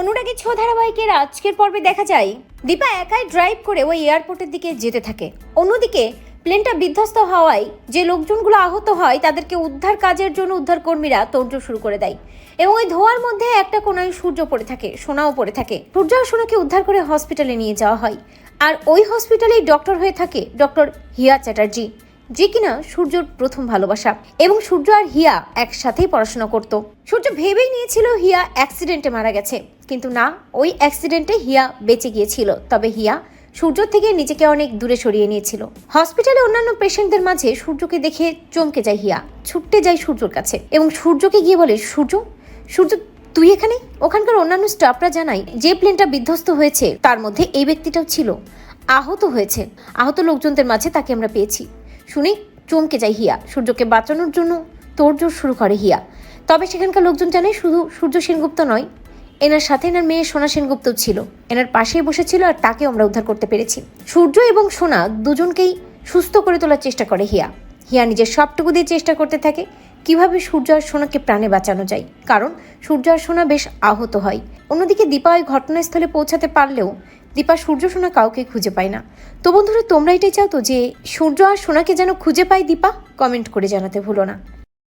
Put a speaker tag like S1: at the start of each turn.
S1: অনুরাগের ছো ধারাবাহিকের আজকের পর্বে দেখা যায় দীপা একাই ড্রাইভ করে ওই এয়ারপোর্টের দিকে যেতে থাকে। অন্যদিকে প্লেনটা বিধ্বস্ত হওয়ায় যে লোকজনগুলো আহত হয় তাদেরকে উদ্ধার কাজের জন্য উদ্ধার কর্মীরা তোড়জোড় শুরু করে দেয় এবং ওই ধোঁয়ার মধ্যে একটা কোনায় সূর্য পড়ে থাকে, সোনাও পড়ে থাকে। সূর্য আর সোনাকে উদ্ধার করে হসপিটালে নিয়ে যাওয়া হয়। আর ওই হসপিটালেই ডক্টর হয়ে থাকে ডক্টর হিয়া চ্যাটার্জি, যে কিনা সূর্যর প্রথম ভালোবাসা। এবং সূর্য আর হিয়া একসাথেই পড়াশোনা করত। সূর্য ভেবেই নিয়েছিল হিয়া অ্যাক্সিডেন্টে মারা গেছে, কিন্তু না, ওই অ্যাক্সিডেন্টে হিয়া বেঁচে গিয়েছিল। তবে হিয়া সূর্য থেকে নিজেকে অনেক দূরে সরিয়ে নিয়েছিল। হসপিটালে অন্যান্য পেশেন্টদের মাঝে সূর্যকে দেখে চমকে যায় হিয়া, ছুটতে যায় সূর্যর কাছে এবং সূর্যকে গিয়ে বলে, সূর্য সূর্য তুই এখানে? ওখানকার অন্যান্য স্টাফরা জানায় যে প্লেনটা বিধ্বস্ত হয়েছে তার মধ্যে এই ব্যক্তিটাও ছিল, আহত হয়েছে। আহত লোকজনদের মাঝে তাকে আমরা পেয়েছি। শুনে চমকে যায় হিয়া, সূর্যকে বাঁচানোর জন্য তোড়জোড় শুরু করে হিয়া। তবে সেখানকার লোকজন জানে শুধু সূর্য সেনগুপ্ত নয়, এনার সাথে এনার মেয়ে সোনা সেনগুপ্তও ছিল, এনার পাশেই বসেছিল, আর তাকেও আমরা উদ্ধার করতে পেরেছি। সূর্য এবং সোনা দুজনকেই সুস্থ করে তোলার চেষ্টা করে হিয়া। হিয়া নিজের সবটুকু দিয়ে চেষ্টা করতে থাকে কিভাবে সূর্য আর সোনাকে প্রাণে বাঁচানো যায়, কারণ সূর্য আর সোনা বেশ আহত হয়। অন্যদিকে দীপা ওই ঘটনাস্থলে পৌঁছাতে পারলেও দীপা সূর্য সোনা কাউকে খুঁজে পায় না। তো বন্ধুরা, তোমরা এটাই চাও তো যে সূর্য আর সোনাকে যেন খুঁজে পায় দীপা? কমেন্ট করে জানাতে ভুলো না।